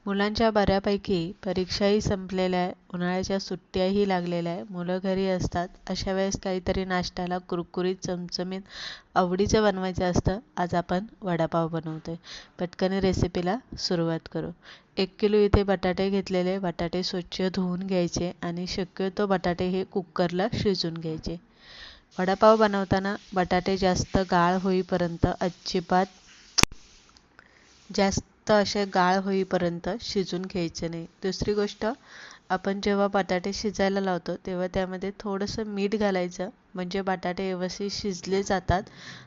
मुलांच्या बऱ्यापैकी परीक्षाही संपलेल्या आहे, उन्हाळ्याच्या सुट्ट्याही लागलेल्या आहे, मुलं घरी असतात. अशा वेळेस काहीतरी नाश्त्याला कुरकुरीत चमचमीत आवडीचं बनवायचं असतं. आज आपण वडापाव बनवतोय. पटकन रेसिपीला सुरुवात करू. 1 किलो इथे बटाटे घेतलेले. बटाटे स्वच्छ धुवून घ्यायचे आणि शक्यतो बटाटे हे कुकरला शिजून घ्यायचे. वडापाव बनवताना बटाटे जास्त गाळ होईपर्यंत जास्त असे गाळ होईपर्यंत शिजून घ्यायचे नाही. दुसरी गोष्ट, आपण जेव्हा बटाटे शिजायला लावतो तेव्हा त्यामध्ये थोडंसं मीठ घालायचं, म्हणजे बटाटे व्यवस्थित शिजले जातात.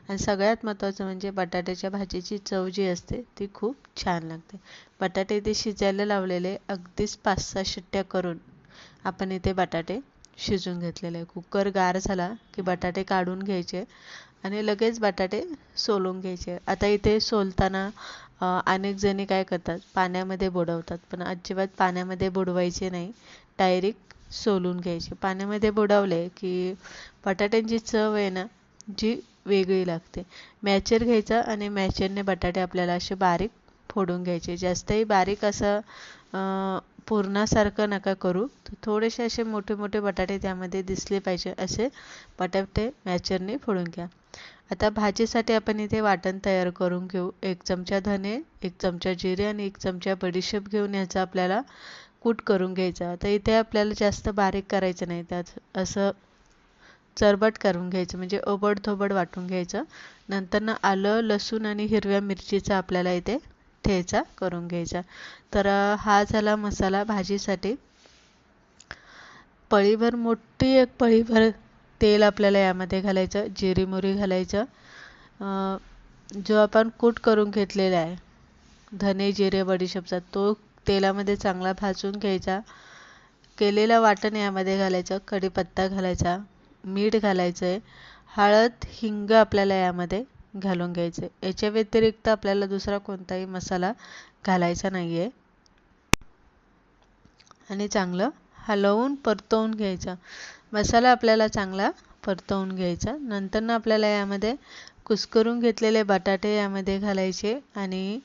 आणि सगळ्यात महत्त्वाचं म्हणजे बटाट्याच्या भाजीची चव जी असते ती खूप छान लागते. बटाटे इथे शिजायला लावलेले, अगदीच 5-6 शिट्ट्या करून आपण इथे बटाटे शिजून घेतलेले. कुकर गार झाला की बटाटे काढून घ्यायचे आणि लगेच बटाटे सोलून घ्यायचे. आता इथे सोलताना अनेक जणी काय करतात, पाण्यामध्ये बुडवतात, पण अजिबात पाण्यामध्ये बुडवायचे नाही. डायरेक्ट सोलून घ्यायचे. पाण्यामध्ये बुडवले की बटाट्यांची चव आहे ना, जी वेगळी लागते. मॅचर घ्यायचा आणि मॅचरने बटाटे आपल्याला असे बारीक फोडून घ्यायचे. जास्तही बारीक असं पुरणासारखं नका करू. थोडेसे असे मोठे मोठे बटाटे त्यामध्ये दिसले पाहिजे असे बटाटे मॅचरने फोडून घ्या. आता भाजीसाठी आपण इथे वाटण तयार करून घेऊ. 1 चमचा धने, 1 चमचा जिरे आणि 1 चमचा बडीशेप घेऊन याचा आपल्याला कूट करून घ्यायचा. आता इथे आपल्याला जास्त बारीक करायचं नाही, त्यात असं चरबट करून घ्यायचं, म्हणजे ओबडधोबड वाटून घ्यायचं. नंतर आलं, लसूण आणि हिरव्या मिरचीचा आपल्याला इथे ठेचा करून घ्यायचा. तर हा झाला मसाला भाजीसाठी. मोठी एक पळीभर तेल आपल्याला यामध्ये घालायचं. जिरी मोहरी घालायचं. जो आपण कूट करून घेतलेला आहे धने जिरे बडीशेपचा, तो तेलामध्ये चांगला भाजून घ्यायचा. केलेलं वाटण यामध्ये घालायचं. कढीपत्ता घालायचा, मीठ घालायचं, हळद हिंग आपल्याला यामध्ये घालून घ्यायचे. याच्या व्यतिरिक्त आपल्याला दुसरा कोणताही मसाला घालायचा नाही आहे. आणि चांगलं हलवून परतवून घ्यायचा. मसाला आपल्याला चांगला परतवून घ्यायचा. नंतर आपल्याला यामध्ये कुस्करून घेतलेले बटाटे यामध्ये घालायचे आणि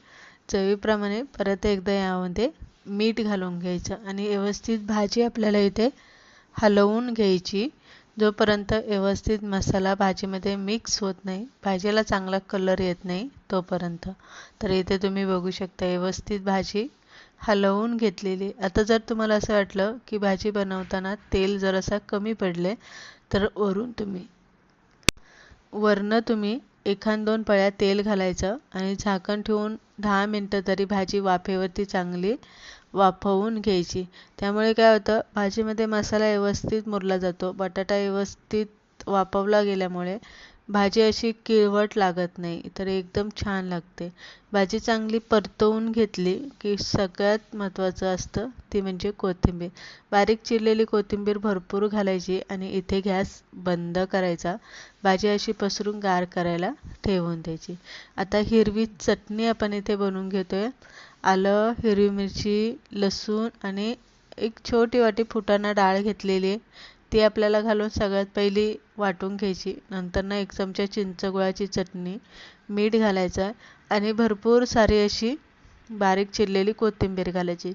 चवीप्रमाणे परत एकदा यामध्ये मीठ घालून घ्यायचं आणि व्यवस्थित भाजी आपल्याला इथे हलवून घ्यायची, जोपर्यंत व्यवस्थित मसाला भाजीमध्ये मिक्स होत नाही, भाजीला चांगला कलर येत नाही तोपर्यंत. तर इथे तुम्ही बघू शकता व्यवस्थित भाजी हलवून घेतलेली. आता जर तुम्हाला असं वाटलं की भाजी बनवताना तेल जरासा कमी पडले, तर वरनं तुम्ही 1-2 पळ्या तेल घालायचं आणि झाकण ठेवून 10 मिनटं तरी भाजी वाफेवरती चांगली वाफवून घ्यायची. त्यामुळे काय होतं, भाजीमध्ये मसाला व्यवस्थित मुरला जातो. बटाटा व्यवस्थित वाफवला गेल्यामुळे भाजी अशी किळवट लागत नाही, तर एकदम छान लागते. भाजी चांगली परतवून घेतली की सगळ्यात महत्त्वाचं असतं ती म्हणजे कोथिंबीर. बारीक चिरलेली कोथिंबीर भरपूर घालायची आणि इथे गॅस बंद करायचा. भाजी अशी पसरून गार करायला ठेवून द्यायची. आता हिरवी चटणी आपण इथे बनवून घेतोय. आलं, हिरवी मिरची, लसूण आणि एक छोटी वाटी फुटाणा डाळ घेतलेली, ती आपल्याला घालून सगळ्यात पहिली वाटून घ्यायची. नंतर 1 चमचा चिंच गुळाची चटणी, मीठ घालायचं आणि भरपूर सारी अशी बारीक चिरलेली कोथिंबीर घालायची.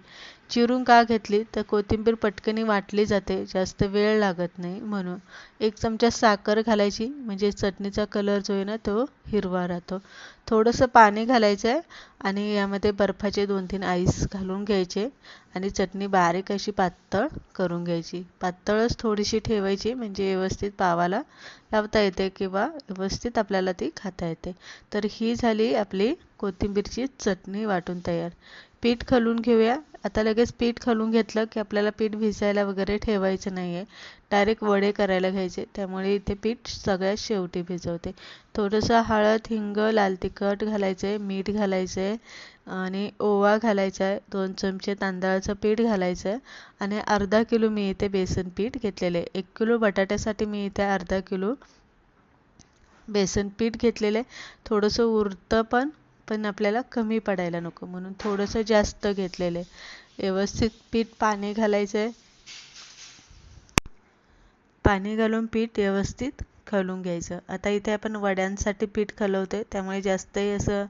चिरून का घेतली तर कोथिंबीर पटकनी वाटली जाते, जास्त वेळ लागत नाही म्हणून. 1 चमचा साखर घालायची, म्हणजे चटणीचा कलर जो आहे ना तो हिरवा राहतो. थोडंसं पाणी घालायचं आहे आणि यामध्ये बर्फाचे 2-3 आईस घालून घ्यायचे आणि चटणी बारीक अशी पातळ करून घ्यायची. पातळच थोडीशी ठेवायची, म्हणजे व्यवस्थित पावाला लावता येते किंवा व्यवस्थित आपल्याला ती खाता येते. तर ही झाली आपली कोथिंबीरची चटणी वाटून तयार. पीठ घालून घेऊया. आता लगेच पीठ घालून घेतलं की आपल्याला पीठ भिजायला वगैरे ठेवायचं नाही आहे, डायरेक्ट वडे करायला घ्यायचे. त्यामुळे इथे पीठ सगळ्यात शेवटी भिजवते. थोडंसं हळद, हिंग, लाल तिखट घालायचं आहे, मीठ घालायचं आहे आणि ओवा घालायचा आहे. 2 चमचे तांदळाचं पीठ घालायचं आहे आणि अर्धा किलो मी इथे बेसन पीठ घेतलेले. 1 किलो बटाट्यासाठी मी इथे अर्धा किलो बेसन पीठ घेतलेले. थोडंसं उरतं पण आपल्याला कमी पडायला नको म्हणून थोडंसं जास्त घेतलेलं आहे. व्यवस्थित पीठ पाणी घालायचं आहे. पाणी घालून पीठ व्यवस्थित खलून घ्यायचं. आता इथे आपण वड्यांसाठी पीठ खलवते, त्यामुळे जास्तही असं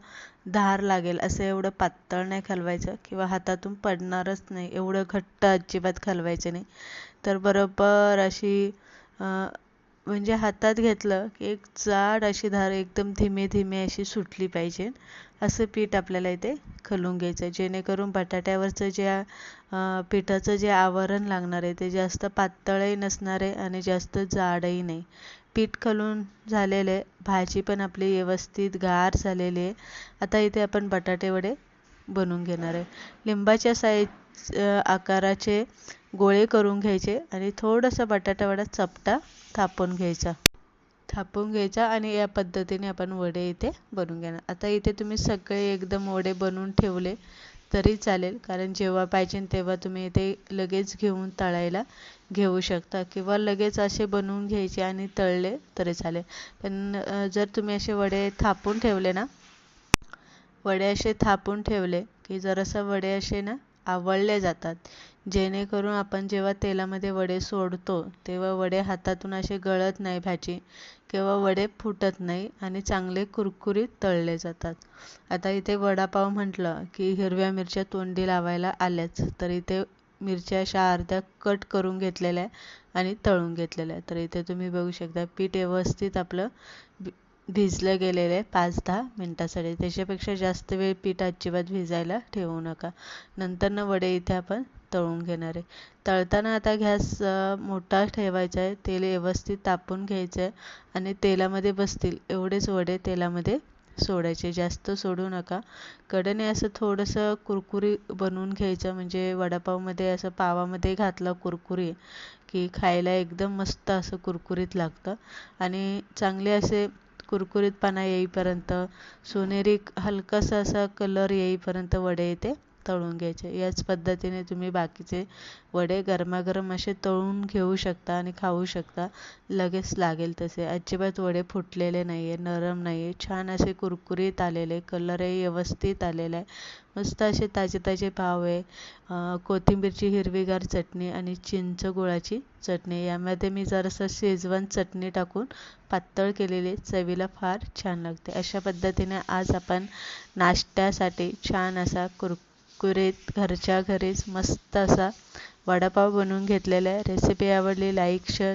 धार लागेल असं एवढं पातळ नाही खलवायचं किंवा हातातून पडणारच नाही, एवढं घट्ट अजिबात खलवायचं नाही. तर बरोबर अशी म्हणजे हातात घेतलं की एक जाड अशी धार एकदम धीमे धीमे अशी सुटली पाहिजे, असं पीठ आपल्याला इथे खलून घ्यायचं, जेणेकरून बटाट्यावरचं जे पिठाचं जे आवरण लागणार आहे ते जास्त पातळही नसणार आहे आणि जास्त जाडही नाही. पीठ खलून झालेले, भाजी पण आपली व्यवस्थित गार झालेली आहे. आता इथे आपण बटाटे वडे बनवून घेणार आहे. लिंबाच्या साईज आकाराचे गोळे करून घ्यायचे आणि थोडासा बटाटा वडा चपटा थापून घ्यायचा आणि या पद्धतीने आपण वडे इथे बनवून घेणार. आता इथे तुम्ही सगळे एकदम वडे बनवून ठेवले तरी चालेल, कारण जेव्हा पाहिजे तेव्हा तुम्ही ते लगेच घेऊन तळायला घेऊ शकता किंवा लगेच असे बनवून घ्यायचे आणि तळले तरी चालेल. पण जर तुम्ही असे वडे थापून ठेवले ना, वडे असे थापून ठेवले की जरासं वडे असे ना आवळले जातात, जेणेकरून आपण जेव्हा तेलामध्ये वडे सोडतो तेव्हा वडे हातातून असे गळत नाही भाजी किंवा वडे फुटत नाही आणि चांगले कुरकुरीत तळले जातात. आता इथे वडापाव म्हटलं की हिरव्या मिरच्या तोंडी लावायला आल्याच, तर इथे मिरच्या अशा अर्ध्या कट करून घेतलेल्या आहे आणि तळून घेतलेल्या आहे. तर इथे तुम्ही बघू शकता पीठ व्यवस्थित आपलं भिजलं गेलेलं आहे 5-10 मिनटासाठी. त्याच्यापेक्षा जास्त वेळ पीठ अजिबात भिजायला ठेवू नका. नंतर वडे इथे आपण तळून घेणार आहे. तळताना आता गॅस मोठा ठेवायचा आहे, तेल व्यवस्थित तापून घ्यायचं आहे आणि तेलामध्ये बसतील एवढेच वडे तेलामध्ये सोडायचे, जास्त सोडू नका. कडेने असं थोडंसं कुरकुरी बनवून घ्यायचं, म्हणजे वडापावमध्ये असं पावामध्ये घातलं कुरकुरी की खायला एकदम मस्त असं कुरकुरीत लागतं. आणि चांगले असे कुरकुरीतपणा येईपर्यंत, सोनेरी हलकासा असा कलर येईपर्यंत वडे इथे तळून घ्यायचे. याच पद्धतीने तुम्ही बाकीचे वडे गरमागरम असे तळून घेऊ शकता आणि खाऊ शकता, लगेच लागेल तसे. अजिबात वडे फुटलेले नाही आहे, नरम नाही आहे, छान असे कुरकुरीत आलेले, कलरही व्यवस्थित आलेला आहे. मस्त असे ताजे ताजे पाव आहे. कोथिंबीरची हिरवीगार चटणी आणि चिंच गुळाची चटणी, यामध्ये मी जरासं शेजवान चटणी टाकून पातळ केलेली, चवीला फार छान लागते. अशा पद्धतीने आज आपण नाश्त्यासाठी छान असा कुरकुरीत घरच्या घरीच मस्त असा वडापाव बनवून घेतलेला आहे. रेसिपी आवडली लाईक शेअर